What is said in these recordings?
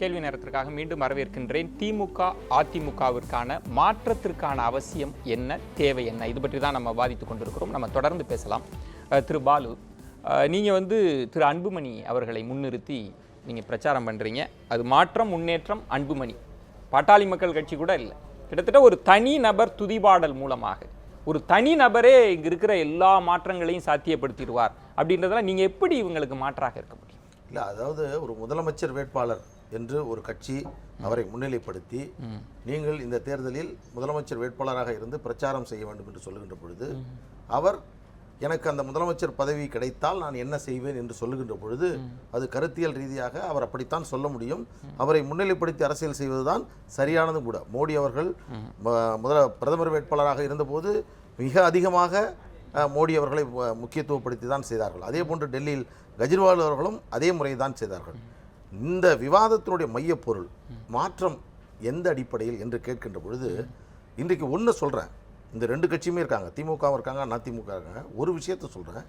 கேள்வி நேரத்திற்காக மீண்டும் வரவேற்கின்றேன். திமுக அதிமுகவிற்கான மாற்றத்திற்கான அவசியம் என்ன, தேவை என்ன, இது பற்றி தான் நம்ம வாதித்துக் கொண்டிருக்கிறோம். நம்ம தொடர்ந்து பேசலாம். திரு பாலு, நீங்கள் திரு அன்புமணி அவர்களை முன்னிறுத்தி நீங்கள் பிரச்சாரம் பண்ணுறீங்க. அது மாற்றம், முன்னேற்றம், அன்புமணி, பாட்டாளி மக்கள் கட்சி கூட இல்லை. கிட்டத்தட்ட ஒரு தனி நபர் துதிபாடல் மூலமாக ஒரு தனி நபரே இங்கே இருக்கிற எல்லா மாற்றங்களையும் சாத்தியப்படுத்திடுவார் அப்படின்றதெல்லாம் நீங்கள் எப்படி இவங்களுக்கு மாற்றாக இருக்க முடியும்? இல்லை, அதாவது ஒரு முதலமைச்சர் வேட்பாளர் என்று ஒரு கட்சி அவரை முன்னிலைப்படுத்தி நீங்கள் இந்த தேர்தலில் முதலமைச்சர் வேட்பாளராக இருந்து பிரச்சாரம் செய்ய வேண்டும் என்று சொல்லுகின்ற பொழுது, அவர் எனக்கு அந்த முதலமைச்சர் பதவி கிடைத்தால் நான் என்ன செய்வேன் என்று சொல்லுகின்ற பொழுது, அது கருத்தியல் ரீதியாக அவர் அப்படித்தான் சொல்ல முடியும். அவரை முன்னிலைப்படுத்தி அரசியல் செய்வதுதான் சரியானதும் கூட. மோடி அவர்கள் பிரதமர் வேட்பாளராக இருந்தபோது மிக அதிகமாக மோடி அவர்களை முக்கியத்துவப்படுத்தி தான் செய்தார்கள். அதே போன்று டெல்லியில் கெஜ்ரிவால் அவர்களும் அதே முறை தான் செய்தார்கள். இந்த விவாதத்தினுடைய மையப்பொருள் மாற்றம் எந்த அடிப்படையில் என்று கேட்கின்ற பொழுது, இன்றைக்கு ஒன்று சொல்கிறேன், இந்த ரெண்டு கட்சியுமே இருக்காங்க, திமுகவும் இருக்காங்க, அதிமுக இருக்காங்க. ஒரு விஷயத்தை சொல்கிறேன்,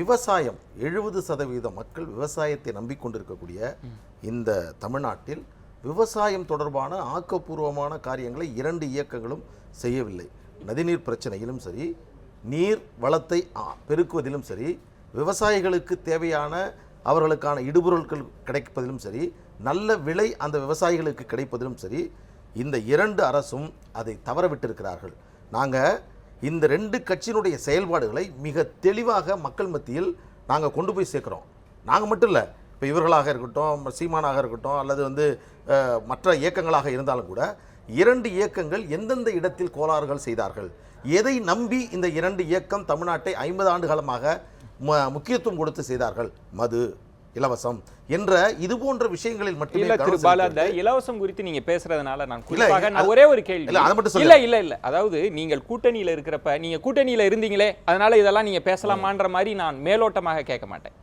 விவசாயம் 70% மக்கள் விவசாயத்தை நம்பிக்கொண்டிருக்கக்கூடிய இந்த தமிழ்நாட்டில் விவசாயம் தொடர்பான ஆக்கப்பூர்வமான காரியங்களை இரண்டு இயக்கங்களும் செய்யவில்லை. நதிநீர் பிரச்சனையிலும் சரி, நீர் வளத்தை பெருக்குவதிலும் சரி, விவசாயிகளுக்கு தேவையான அவர்களுக்கான இடுபொருட்கள் கிடைப்பதிலும் சரி, நல்ல விலை அந்த விவசாயிகளுக்கு கிடைப்பதிலும் சரி, இந்த இரண்டு அரசும் அதை தவறவிட்டிருக்கிறார்கள். நாங்கள் இந்த ரெண்டு கட்சியினுடைய செயல்பாடுகளை மிக தெளிவாக மக்கள் மத்தியில் நாங்கள் கொண்டு போய் சேர்க்குறோம். நாங்கள் மட்டும் இல்லை, இப்போ இவர்களாக இருக்கட்டும், சீமானாக இருக்கட்டும், அல்லது மற்ற இயக்கங்களாக இருந்தாலும் கூட, இரண்டு இயக்கங்கள் எந்தெந்த இடத்தில் கோளாறுகள் செய்தார்கள், எதை நம்பி இந்த இரண்டு இயக்கம் தமிழ்நாட்டை 50 ஆண்டு காலமாக முக்கியத்துவம் கொடுத்து செய்தார்கள், மது, இலவசம் என்ற இது போன்ற விஷயங்களில் மட்டுமே. அந்த இலவசம் குறித்து நீங்க பேசுறதுனால நான் ஒரே ஒரு கேள்வி, இல்ல அதாவது நீங்கள் கூட்டணியில இருக்கிறப்ப, நீங்க கூட்டணியில இருந்தீங்களே அதனால இதெல்லாம் நீங்க பேசலாமான்ற மாதிரி நான் மேலோட்டமாக கேட்க மாட்டேன்.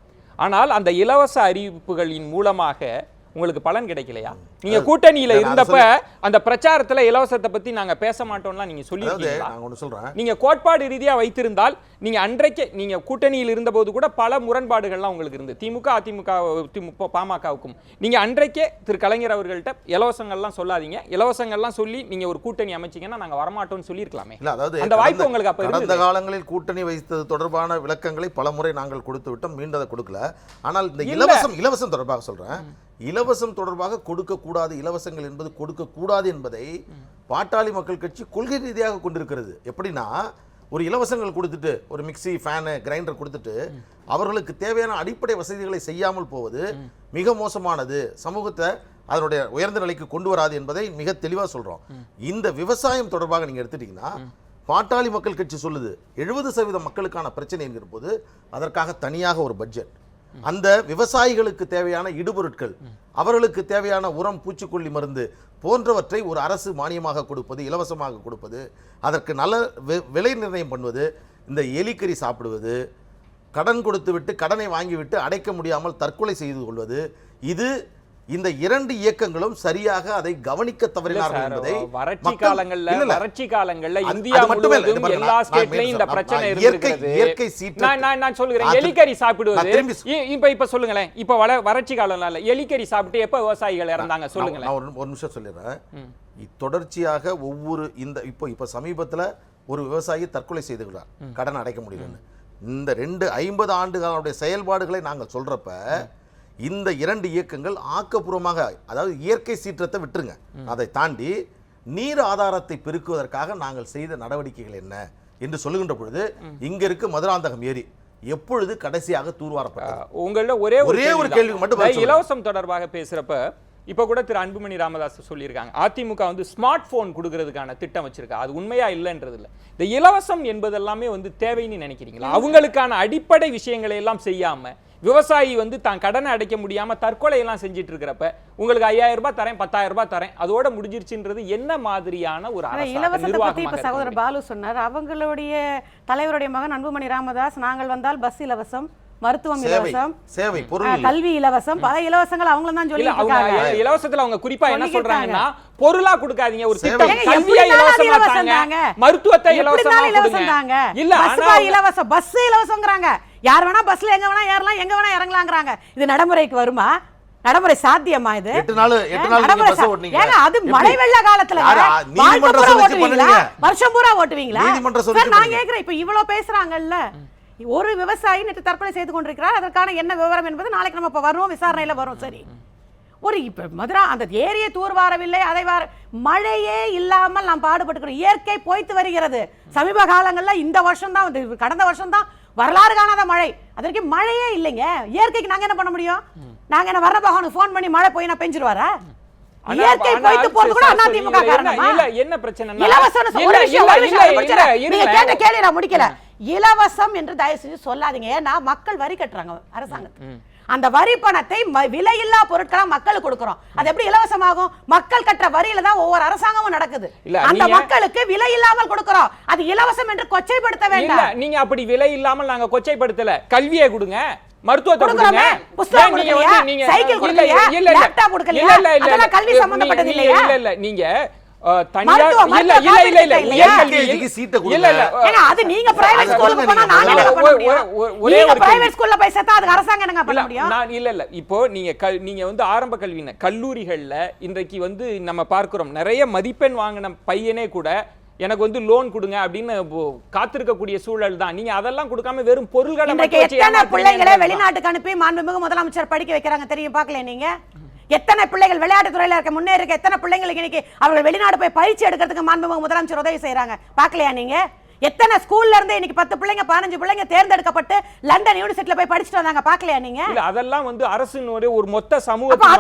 ஆனால் அந்த இலவச அறிவிப்புகளின் மூலமாக உங்களுக்கு பலன் கிடைக்கலையா? நீங்க கூட்டணியில இருந்தப்ப அந்த பிரச்சாரத்துல இலவசத்தை பத்தி நாங்க பேச மாட்டோம்லாம் நீங்க சொல்லிருக்கீங்களா? நீங்க கோட்பாடு ரீதியா வைத்திருந்தால், நீங்க அன்றைக்கு நீங்க கூட்டணியில் இருந்தபோது கூட பல முரண்பாடுகள்லாம் உங்களுக்கு இருந்து, திமுக அதிமுக பாமகவுக்கும். நீங்க அன்றைக்கே திரு கலைஞர் அவர்கள்ட்ட இலவசங்கள்லாம் சொல்லாதீங்க, இலவசங்கள்லாம் சொல்லி நீங்க ஒரு கூட்டணி அமைச்சீங்கன்னா நாங்க வரமாட்டோம்னு சொல்லியிருக்கலாமே. அந்த வாய்ப்பு உங்களுக்கு அப்ப கடந்த காலங்களில் கூட்டணி வைத்தது தொடர்பான விளக்கங்களை பல முறை நாங்கள் கொடுத்து விட்டோம், மீண்டும் அதை கொடுக்கல. ஆனால் இந்த இலவசம் தொடர்பாக சொல்றேன், இலவசம் தொடர்பாக கொடுக்கக்கூடாது, இலவசங்கள் என்பது கொடுக்கக்கூடாது என்பதை பாட்டாளி மக்கள் கட்சி கொள்கை ரீதியாக கொண்டிருக்கிறது. எப்படின்னா, ஒரு இலவசங்கள் கொடுத்துட்டு, ஒரு மிக்சி, ஃபேனு, கிரைண்டர் கொடுத்துட்டு அவர்களுக்கு தேவையான அடிப்படை வசதிகளை செய்யாமல் போவது மிக மோசமானது, சமூகத்தை அதனுடைய உயர்ந்த நிலைக்கு கொண்டு வராது என்பதை மிக தெளிவாக சொல்றோம். இந்த விவசாயம் தொடர்பாக நீங்க எடுத்துட்டீங்கன்னா, பாட்டாளி மக்கள் கட்சி சொல்லுது 70% மக்களுக்கான பிரச்சனை என்கிற போது அதற்காக தனியாக ஒரு பட்ஜெட், அந்த விவசாயிகளுக்கு தேவையான இடுபொருட்கள், அவர்களுக்கு தேவையான உரம், பூச்சிக்கொல்லி மருந்து போன்றவற்றை ஒரு அரசு மானியமாக கொடுப்பது, இலவசமாக கொடுப்பது, அதற்கு நல்ல விலை நிர்ணயம் பண்ணுவது, இந்த எலிக்கறி சாப்பிடுவது, கடன் கொடுத்து விட்டு கடனை வாங்கிவிட்டு அடைக்க முடியாமல் தற்கொலை செய்து கொள்வது, இது இந்த இரண்டு இயக்கங்களும் சரியாக அதை கவனிக்க தவறினார்கள் என்பதை வறட்சி காலங்கள்ல இந்தியா முழுவதும் எல்லா ஸ்டேட்லயும் இந்த பிரச்சனை இருந்திருக்கிறது. இயற்கை சீற்றம் நான் சொல்கிறேன், எலிக்கறி சாப்பிடுவது இப்ப சொல்லுங்களேன், இப்ப வறட்சி காலம்ல எலிக்கறி சாப்பிட்டு எப்ப விவசாயிகள் இறந்தாங்க சொல்லுங்களேன். ஒரு நிமிஷம் சொல்லிடுறேன். தொடர்ச்சியாக ஒவ்வொரு இப்ப சமீபத்துல ஒரு விவசாயி தற்கொலை செய்து கொண்டார், கடன் அடைக்க முடியலன்னு. இந்த 50 ஆண்டுகளுடைய செயல்பாடுகளை நாங்கள் சொல்றப்ப இந்த இரண்டு இயக்கங்கள் ஆக்கப்பூர்வமாக, அதாவது இயற்கை சீற்றத்தை விட்டுருங்க, அதை தாண்டி நீர் ஆதாரத்தை பெருக்குவதற்காக நாங்கள் செய்த நடவடிக்கைகள் என்ன என்று சொல்லுகின்ற பொழுது, இங்க இருக்கு மதுராந்தகம் ஏரி எப்பொழுது கடைசியாக தூர்வாரப்பட்டது? உங்களோட ஒரே ஒரு கேள்வி மட்டும், இலவசம் தொடர்பாக பேசுறப்ப இப்ப கூட திரு அன்புமணி ராமதாஸ் சொல்லியிருக்காங்க, அதிமுக ஸ்மார்ட் போன் கொடுக்கறதுக்கான திட்டம் வச்சிருக்கா, அது உண்மையா இல்லைன்றது இல்லை. இந்த இலவசம் என்பதெல்லாமே தேவைன்னு நினைக்கிறீங்களா? அவங்களுக்கான அடிப்படை விஷயங்களை எல்லாம் செய்யாம விவசாயி தான் கடனை அடைக்க முடியாம தற்கொலை எல்லாம் செஞ்சிட்டு இருக்கிறப்ப உங்களுக்கு 5000 ரூபாய் தரேன், 10,000 ரூபாய் தரேன், அதோட முடிஞ்சிருச்சுன்றது என்ன மாதிரியான ஒரு இலவசத்தை பத்தி இப்ப சகோதரர் பாலு சொன்னார். அவங்களுடைய தலைவருடைய மகன் அன்புமணி ராமதாஸ், நாங்கள் வந்தால் பஸ் இலவசம், மருத்துவம் இலவசம், சேவை, கல்வி இலவசம், பல இலவசங்கள் அவங்களும் தான் சொல்லிட்டு இருக்காங்க. இலவசத்துல அவங்க குறிப்பா என்ன சொல்றாங்கன்னா, பொருளா கொடுக்காதீங்க, ஒரு திட்டம், கல்வியை இலவசமா தாங்க, மருத்துவத்தை இலவசமா கொடுங்க. இல்ல பஸ் இலவசம், பஸ் இலவசம்ங்கறாங்க. யார் வேணா பஸ்ல எங்க வேணா ஏறலாம், எங்க வேணா இறங்கலாம்ங்கறாங்க. இது நடைமுறைக்கு வருமா? நடைமுறை சாத்தியமா இது? 8 நாள் நீங்க பஸ் ஓட்டுனீங்க. ஏங்க அது மழை வெள்ள காலத்துல நீதிமன்ற சொல்லுச்சு பண்ணுவீங்க, வருஷம் பூரா ஓட்டுவீங்களா? நீதிமன்ற சொல்லுச்சு நான் கேக்குறேன், இப்ப இவ்வளவு பேசுறாங்கல்ல, ஒரு விவசாயி நேற்று தற்கொலை செய்து கொண்டிருக்கிறார், அதற்கான என்ன விவரம் என்பது நாளைக்கு நம்ம இப்ப வருவோம், விசாரணையில வரும். சரி, ஒரு இப்ப மதுரா அந்த ஏரியை தூர்வாரவில்லை, அதை மழையே இல்லாமல் நாம் பாடுபட்டுக்கிறோம். இயற்கை போய்த்து வருகிறது. சமீப காலங்கள்ல இந்த வருஷம் தான், கடந்த வருஷம் தான் வரலாறு காணாத மழை. அதற்கு மழையே இல்லைங்க. இயற்கைக்கு நாங்க என்ன பண்ண முடியும்? நாங்க என்ன வர்ற பகவானுக்கு போன் பண்ணி மழை போய் நான் பெஞ்சிருவாரா? இயற்கை போய்த்து போறது கூட அதிமுக காரணமா? என்ன பிரச்சனை? நீங்க கேட்ட கேள்வி நான் முடிக்கல. இலவசம் என்று தயவு செஞ்சு சொல்லாதீங்க. ஏன்னா மக்கள் வரி கட்டுறாங்க அரசாங்கத்துக்கு. அந்த வரி பணத்தை விலையில்லா பொருட்களா மக்களுக்கு கொடுக்கிறோம். அது எப்படி இலவசமாகும்? மக்கள் கட்டுற வரியில தான் ஒவ்வொரு அரசாங்கமும் நடக்குது. அந்த மக்களுக்கு விலை இல்லாமல் கொடுக்கிறோம். அது இலவசம் என்று கொச்சைப்படுத்த வேண்டாம். நீங்க அப்படி விலை இல்லாமல் நாங்க கொச்சைப்படுத்தல. கல்வியை கொடுங்க, மருத்துவத்தை கொடுங்க, புத்தகம் கொடுக்கலையா, சைக்கிள் கொடுக்கலையா, லேப்டாப் கொடுக்கலையா, அதெல்லாம் கல்வி சம்பந்தப்பட்டது இல்லையா? இல்ல நீங்க தனியார் இல்ல இல்ல இல்ல உயர்கல்விக்கு சீட்டை கொடுங்க. ஏங்க அது நீங்க பிரைவேட் ஸ்கூலுக்கு போனா நாங்க என்ன பண்ண முடியும்? ஒரே ஒரு பிரைவேட் ஸ்கூல்ல போய் சேர்த்தா அது அரசாங்கம் என்னங்க பண்ண முடியும்? நான் இல்ல இப்போ நீங்க வந்து ஆரம்ப கல்வின கல்லூரிகள்ல இன்றைக்கு வந்து நம்ம பார்க்கிறோம், நிறைய மதிப்பெண் வாங்கின பையனே கூட எனக்கு வந்து லோன் கொடுங்க அப்படின்னு காத்திருக்கக்கூடிய சூழல் தான். நீங்க அதெல்லாம் கொடுக்காம வெறும் பொருள்களை மட்டும் வச்சு எத்தனை பிள்ளைகளை வெளிநாட்டுக்கு அனுப்பி மாண்புமிகு முதலமைச்சர் படிக்க வைக்கிறாங்க தெரியும், பார்க்கல நீங்க? எத்தனை பிள்ளைகள் விளையாட்டு துறையில இருக்க முன்னேறி இருக்க எத்தனை பிள்ளைங்களுக்கு இன்னைக்கு அவர்கள் வெளிநாடு போய் பயிற்சி எடுக்கிறதுக்கு மாண்புமிகு முதலமைச்சர் உதவி செய்யறாங்க, பார்க்கலையா நீங்க? எத்தனை ஸ்கூல்ல இருந்து இன்னைக்கு 10 பிள்ளைங்க 15 பிள்ளைங்க தேர்ந்தெடுக்கப்பட்டு லண்டன் யூனிவர்சிட்டில போய் படிச்சிட்டு வந்தாங்க, பார்க்கலையா நீங்க? இல்ல அதெல்லாம் வந்து அரசினுடைய ஒரு மொத்த சமூகத்தை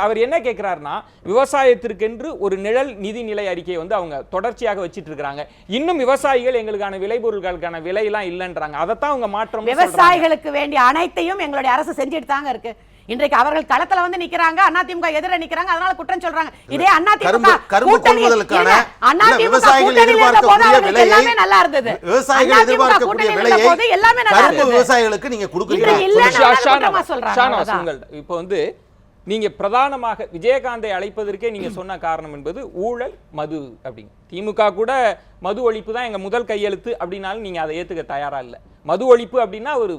அவர் என்ன கேக்குறாருன்னா, விவசாயத்திற்கென்று ஒரு நிழல் நிதிநிலை அறிக்கையை வந்து அவங்க தொடர்ச்சியாக வச்சிட்டு இருக்காங்க. இன்னும் விவசாயிகள் எங்களுக்கான விளைபொருட்களுக்கான விலை எல்லாம் இல்லன்றாங்க. அதைத்தான் அவங்க மாற்றம். விவசாயிகளுக்கு வேண்டிய அனைத்தையும் எங்களுடைய அரசு செஞ்சுட்டு தாங்க இருக்கு. இன்றைக்கு அவர்கள் களத்துல வந்து நிக்கிறாங்க, அதிமுக எதிர நிக்கிறாங்க, அதனால குற்றம் சொல்றாங்க. இதே அதிமுக கொள்முதலுக்கான விவசாயிகள் எதிர்பார்க்கக்கூடிய விலையை நல்லா இருந்தது. விவசாயிகள் எதிர்பார்க்கக்கூடிய விலையை எல்லாமே நல்லா இருந்தது. விவசாயிகளுக்கு நீங்க கொடுக்குறீங்க. இப்போ வந்து நீங்க பிரதானமாக விஜயகாந்தை அழைப்பதற்கே நீங்க சொன்ன காரணம் என்பது ஊழல், மது அப்படிங்க. திமுக கூட மது ஒழிப்பு தான் எங்க முதல் கையெழுத்து அப்படின்னாலும் நீங்க அதை ஏத்துக்க தயாரா இல்ல. மது ஒழிப்பு அப்படின்னா ஒரு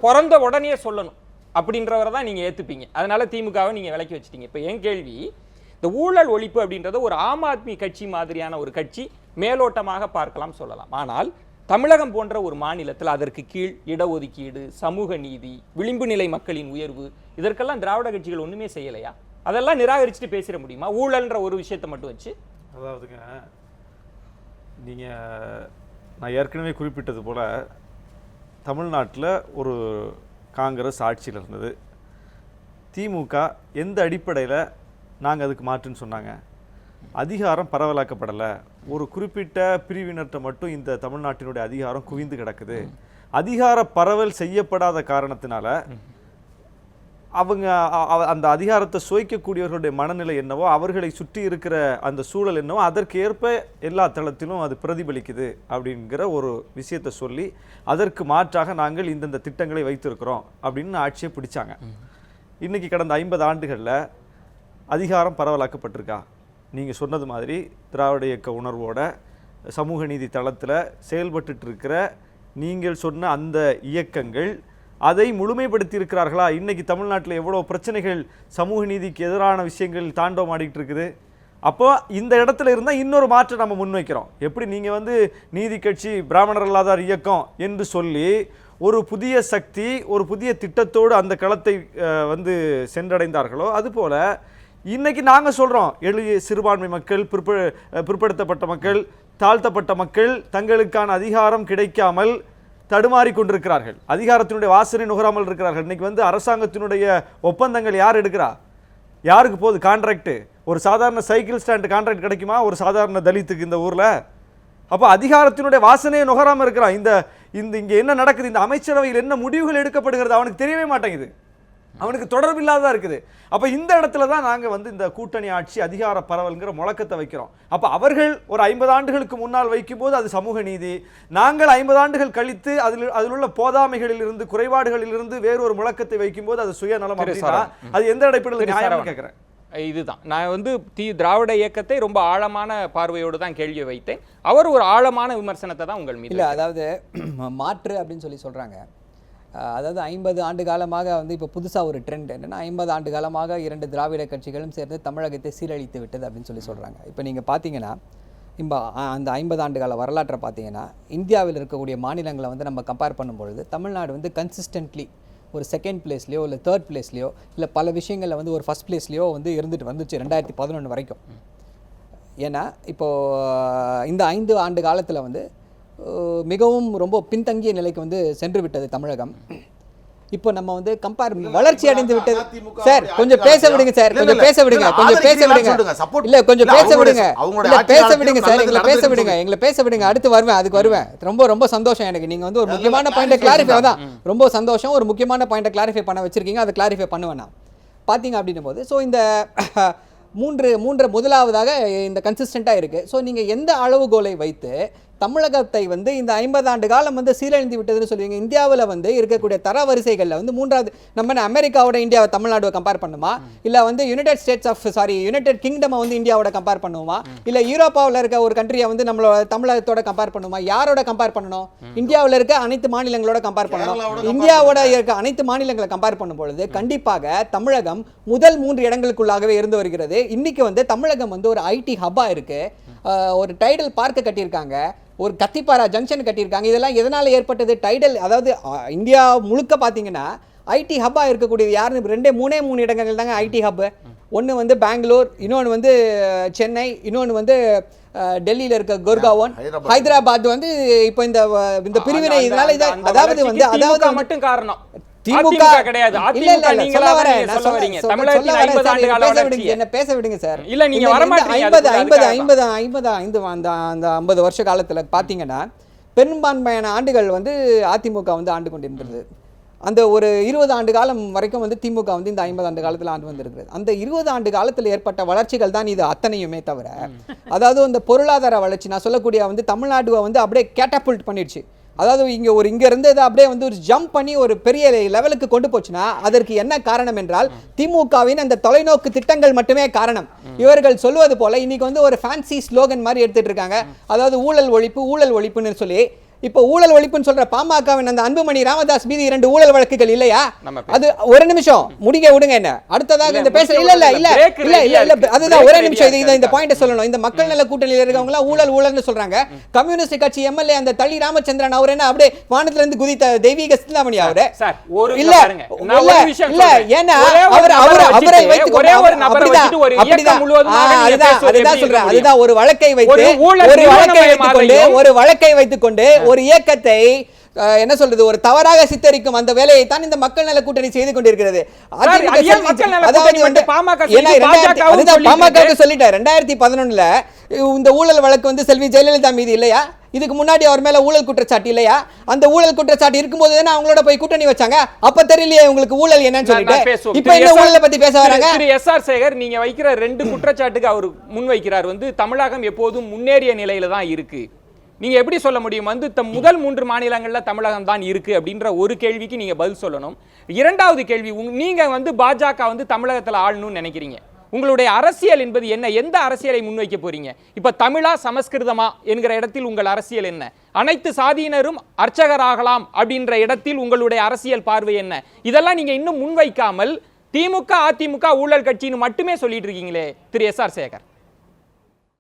பிறந்த உடனே சொல்லணும் அப்படின்றவரை தான் நீங்க ஏத்துப்பீங்க. அதனால திமுகவை நீங்க விலக்கி வச்சிட்டீங்க. இப்ப என் கேள்வி, இந்த ஊழல் ஒழிப்பு அப்படின்றது ஒரு ஆம் ஆத்மி கட்சி மாதிரியான ஒரு கட்சி மேலோட்டமாக பார்க்கலாம், சொல்லலாம். ஆனால் தமிழகம் போன்ற ஒரு மாநிலத்தில் அதற்கு கீழ் இடஒதுக்கீடு, சமூக நீதி, விளிம்பு நிலை மக்களின் உயர்வு, இதற்கெல்லாம் திராவிட கட்சிகள் ஒண்ணுமே செய்யலையா? அதெல்லாம் நிராகரிச்சுட்டு பேசிட முடியுமா ஊழல்ன்ற ஒரு விஷயத்தை மட்டும் வச்சு? அதாவதுங்க, நீங்க நான் ஏற்கனவே குறிப்பிட்டது போல தமிழ்நாட்டில் ஒரு காங்கிரஸ் ஆட்சியில் இருந்தது. திமுக எந்த அடிப்படையில் நாங்கள் அதுக்கு மாற்றுன்னு சொன்னாங்க? அதிகாரம் பரவலாக்கப்படலை, ஒரு குறிப்பிட்ட பிரிவினர்கிட்ட மட்டும் இந்த தமிழ்நாட்டினுடைய அதிகாரம் குவிந்து கிடக்குது. அதிகார பரவல் செய்யப்படாத காரணத்தினால அவங்க அந்த அதிகாரத்தை சுவைக்கக்கூடியவர்களுடைய மனநிலை என்னவோ, அவர்களை சுற்றி இருக்கிற அந்த சூழல் என்னவோ, அதற்கு ஏற்ப எல்லா தளத்திலும் அது பிரதிபலிக்குது அப்படிங்கிற ஒரு விஷயத்தை சொல்லி அதற்கு மாற்றாக நாங்கள் இந்தந்த திட்டங்களை வைத்திருக்கிறோம் அப்படின்னு ஆட்சியை பிடிச்சாங்க. இன்னைக்கு கடந்த 50 ஆண்டுகளில் அதிகாரம் பரவலாக்கப்பட்டிருக்கா? நீங்கள் சொன்னது மாதிரி திராவிட இயக்க உணர்வோட சமூக நீதி தளத்தில் செயல்பட்டு இருக்கிற நீங்கள் சொன்ன அந்த இயக்கங்கள் அதை முழுமைப்படுத்தி இருக்கிறார்களா? இன்னைக்கு தமிழ்நாட்டில் எவ்வளோ பிரச்சனைகள், சமூக நீதிக்கு எதிரான விஷயங்கள் தாண்டவம் ஆடிட்டு இருக்குது. அப்போ இந்த இடத்துல இருந்தால் இன்னொரு மாற்றம் நம்ம முன்வைக்கிறோம். எப்படி நீங்கள் வந்து நீதி கட்சி, பிராமணர் அல்லாதார் இயக்கம் என்று சொல்லி ஒரு புதிய சக்தி, ஒரு புதிய திட்டத்தோடு அந்த களத்தை வந்து சென்றடைந்தார்களோ, அதுபோல் இன்னைக்கு நாங்கள் சொல்கிறோம், எளிய சிறுபான்மை மக்கள், பிற்படுத்தப்பட்ட மக்கள், தாழ்த்தப்பட்ட மக்கள் தங்களுக்கான அதிகாரம் கிடைக்காமல் தடுமாறி கொண்டிருக்கிறார்கள், அதிகாரத்தினுடைய வாசனை நுகராமல் இருக்கிறார்கள். இன்னைக்கு வந்து அரசாங்கத்தினுடைய ஒப்பந்தங்கள் யார் எடுக்கிறா? யாருக்கு போகுது கான்ட்ராக்ட்? ஒரு சாதாரண சைக்கிள் ஸ்டாண்ட் கான்ட்ராக்ட் கிடைக்குமா ஒரு சாதாரண தலித்துக்கு இந்த ஊரில்? அப்போ அதிகாரத்தினுடைய வாசனையை நுகராமல் இருக்கிறான். இங்கே என்ன நடக்குது, இந்த அமைச்சரவையில் என்ன முடிவுகள் எடுக்கப்படுகிறது அவனுக்கு தெரியவே மாட்டேங்குது, அவனுக்கு தொடர்பில்லாததாக இருக்குது. அப்போ இந்த இடத்துல தான் நாங்கள் வந்து இந்த கூட்டணி ஆட்சி அதிகார பரவல்ங்கிற முழக்கத்தை வைக்கிறோம். அப்போ அவர்கள் ஒரு 50 ஆண்டுகளுக்கு முன்னால் வைக்கும்போது அது சமூக நீதி, நாங்கள் 50 ஆண்டுகள் கழித்து அதில் உள்ள போதாமைகளிலிருந்து, குறைபாடுகளிலிருந்து வேறொரு முழக்கத்தை வைக்கும்போது அது சுயநலம். அது எந்த அடிப்படையில் நியாயம் கேட்குறேன். இதுதான் நான் வந்து திராவிட இயக்கத்தை ரொம்ப ஆழமான பார்வையோடு தான் கேள்வி வைத்தேன். அவர் ஒரு ஆழமான விமர்சனத்தை தான் உங்கள் மீது. இல்லை, அதாவது மாற்று அப்படின்னு சொல்லி சொல்கிறாங்க. அதாவது 50 ஆண்டு காலமாக வந்து இப்போ புதுசாக ஒரு ட்ரெண்ட் என்னென்னா 50 ஆண்டு காலமாக 2 திராவிட கட்சிகளும் சேர்ந்து தமிழகத்தை சீரழித்து விட்டது அப்படின்னு சொல்கிறாங்க. இப்போ நீங்கள் பார்த்தீங்கன்னா இப்போ அந்த 50 ஆண்டு கால வரலாற்றை பார்த்தீங்கன்னா இந்தியாவில் இருக்கக்கூடிய மாநிலங்களை வந்து நம்ம கம்பேர் பண்ணும்பொழுது தமிழ்நாடு வந்து கன்சிஸ்டன்ட்லி ஒரு செகண்ட் பிளேஸ்லையோ இல்லை தேர்ட் பிளேஸ்லையோ இல்லை பல விஷயங்களில் வந்து ஒரு ஃபஸ்ட் பிளேஸ்லையோ வந்து இருந்துட்டு வந்துச்சு 2011 வரைக்கும். ஏன்னா இப்போது இந்த 5 ஆண்டு காலத்தில் வந்து மிகவும் ரொம்ப பின்தங்கிய நிலைக்கு வந்து சென்று விட்டது தமிழகம். இப்போ நம்ம வந்து கம்பேர் வளர்ச்சி அடைந்து விட்டது. சார் கொஞ்சம் பேச விடுங்க சார், கொஞ்சம் பேச விடுங்க, கொஞ்சம் பேச விடுங்க, இல்ல கொஞ்சம் பேச விடுங்க, இல்ல பேச விடுங்க சார், எங்களை பேச விடுங்க, எங்களை பேச விடுங்க, அடுத்து வருவேன், அதுக்கு வருவேன். ரொம்ப ரொம்ப சந்தோஷம் எனக்கு, நீங்க வந்து ஒரு முக்கியமான பாயிண்ட்டை கிளாரிஃபை தான், ரொம்ப சந்தோஷம், ஒரு முக்கியமான பாயிண்ட்டை கிளாரிஃபை பண்ண வச்சிருக்கீங்க, அதை கிளாரிஃபை பண்ணுவேன் நான். பார்த்தீங்க அப்படின்னும் போது ஸோ இந்த மூன்று முதலாவதாக இந்த கன்சிஸ்டண்ட்டாக இருக்குது. ஸோ நீங்கள் எந்த அளவுகோலை வைத்து தமிழகத்தை வந்து இந்த 50 ஆண்டு காலம் வந்து சீரழிந்து விட்டதுன்னு சொல்லுவீங்க? இந்தியாவில் வந்து இருக்கக்கூடிய தரவரிசைகளில் வந்து மூன்றாவது நம்ம அமெரிக்காவோட இந்தியாவை தமிழ்நாடுவை கம்பேர் பண்ணுமா, இல்லை வந்து யுனைடெட் கிங்டம் வந்து இந்தியாவோட கம்பேர் பண்ணுவோமா, இல்லை யூரோப்பாவில் இருக்க ஒரு கண்ட்ரியை வந்து நம்மளோட தமிழகத்தோட கம்பேர் பண்ணுமா? யாரோட கம்பேர் பண்ணணும்? இந்தியாவில் இருக்க அனைத்து மாநிலங்களோட கம்பேர் பண்ணணும். இந்தியாவோட இருக்க அனைத்து மாநிலங்களை கம்பேர் பண்ணும் பொழுது கண்டிப்பாக தமிழகம் முதல் 3 இடங்களுக்குள்ளாகவே இருந்து வருகிறது. இன்னைக்கு வந்து தமிழகம் வந்து ஒரு ஐடி ஹப்பா இருக்கு, ஒரு டைடல் பார்க்க கட்டியிருக்காங்க, ஒரு கத்திப்பாரா ஜங்ஷன் கட்டியிருக்காங்க. இதெல்லாம் எதனால் ஏற்பட்டது? டைடல், அதாவது இந்தியா முழுக்க பார்த்தீங்கன்னா ஐடி ஹப்பாக இருக்கக்கூடியது யாருன்னு மூணே இடங்கள் தாங்க ஐடி ஹப்பு. ஒன்று வந்து பெங்களூர், இன்னொன்று வந்து சென்னை, இன்னொன்று வந்து டெல்லியில் இருக்க குர்காவன், ஹைதராபாத் வந்து இப்போ இந்த பிரிவினை இதனால அதாவது வந்து அதாவது மட்டும் காரணம் திமுக கிடையாது. என்ன பேச விடுங்க சார். இல்ல நீங்க 50 வருஷ காலத்துல பாத்தீங்கன்னா பெரும்பான்மையான ஆண்டுகள் வந்து அதிமுக வந்து ஆண்டு கொண்டிருந்தது. அந்த ஒரு 20 ஆண்டு காலம் வரைக்கும் வந்து திமுக வந்து இந்த 50 ஆண்டு காலத்தில் ஆண்டு வந்திருக்கிறது. அந்த 20 ஆண்டு காலத்தில் ஏற்பட்ட வளர்ச்சிகள் தான் இது அத்தனையுமே தவிர, அதாவது அந்த பொருளாதார வளர்ச்சி நான் சொல்லக்கூடிய வந்து தமிழ்நாடுவை வந்து அப்படியே கேட்டபுல்ட் பண்ணிடுச்சு. அதாவது இங்க இருந்தது அப்படியே வந்து ஒரு ஜம்ப் பண்ணி ஒரு பெரிய லெவலுக்கு கொண்டு போச்சுன்னா அதற்கு என்ன காரணம் என்றால் திமுகவின் அந்த தொலைநோக்கு திட்டங்கள் மட்டுமே காரணம். இவர்கள் சொல்வது போல இன்னைக்கு வந்து ஒரு ஃபேன்சி ஸ்லோகன் மாதிரி எடுத்துட்டு இருக்காங்க. அதாவது ஊழல் ஒழிப்புன்னு சொல்லி இப்போ ஊழல் ஒழிப்புன்னு சொல்ற பாமகவின் அந்த அன்புமணி ராமதாஸ் மீது 2 ஊழல் வழக்குகள் இல்லையா? அது ஒரு நிமிஷம் முடிங்க விடுங்க, என்ன அடுத்ததாக இந்த பேச இல்ல அதுதான் ஒரே நிமிஷம், இந்த பாயிண்ட் சொல்லணும். இந்த மக்கள் நல கூட்டணியில் இருக்கவங்க எல்லாம் ஊழல்னு சொல்றாங்க. கம்யூனிஸ்ட் கட்சி எம்எல்ஏ அந்த தளி ராமச்சந்திரன் அவர் என்ன அப்படியே வானத்துல இருந்து குதித்த தெய்வீக சிந்தாமணி அவரு இல்ல இல்ல ஏன்னா அவரை வைத்து அதுதான் ஒரு வழக்கை வைத்துக்கொண்டு ஒரு இயக்கத்தை என்ன சொல்றது ஒரு தவறாக சித்தரிக்கும் அந்த வேலையை தான் இந்த மக்கள் நல கூட்டணி செய்து கொண்டிருக்கிறது. பாமக சொல்லிட்டார் 2011 இந்த ஊழல் வழக்கு வந்து செல்வி ஜெயலலிதா மீது இல்லையா? இதுக்கு முன்னாடி அவர் மேல ஊழல் குற்றச்சாட்டு இல்லையா? அந்த ஊழல் குற்றச்சாட்டு இருக்கும்போது தானே அவங்களோட போய் கூட்டணி வச்சாங்க. அப்ப தெரியலையே உங்களுக்கு ஊழல் என்னன்னு சொல்லிட்டு இப்ப இந்த ஊழலை பத்தி பேச வராங்க. எஸ்.ஆர். சேகர் நீங்க வைக்கிற 2 குற்றச்சாட்டுக்கு அவர் முன் வைக்கிறார் வந்து தமிழகம் எப்போதும் முன்னேறிய நிலையில தான் இருக்கு. நீங்க எப்படி சொல்ல முடியும் வந்து முதல் 3 மாநிலங்கள்ல தமிழகம் தான் இருக்கு அப்படின்ற ஒரு கேள்விக்கு நீங்க பதில் சொல்லணும். இரண்டாவது கேள்வி, நீங்க வந்து பாஜக வந்து தமிழகத்துல ஆளணும்னு நினைக்கிறீங்க. உங்களுடைய அரசியல் என்பது என்ன? எந்த அரசியலை முன்வைக்க போறீங்க? இப்ப தமிழா சமஸ்கிருதமா என்கிற இடத்தில் உங்கள் அரசியல் என்ன? அனைத்து சாதியினரும் அர்ச்சகராகலாம் அப்படின்ற இடத்தில் உங்களுடைய அரசியல் பார்வை என்ன? இதெல்லாம் நீங்க இன்னும் முன்வைக்காமல் திமுக அதிமுக ஊழல் கட்சின்னு மட்டுமே சொல்லிட்டு இருக்கீங்களே திரு எஸ்.ஆர். சேகர்.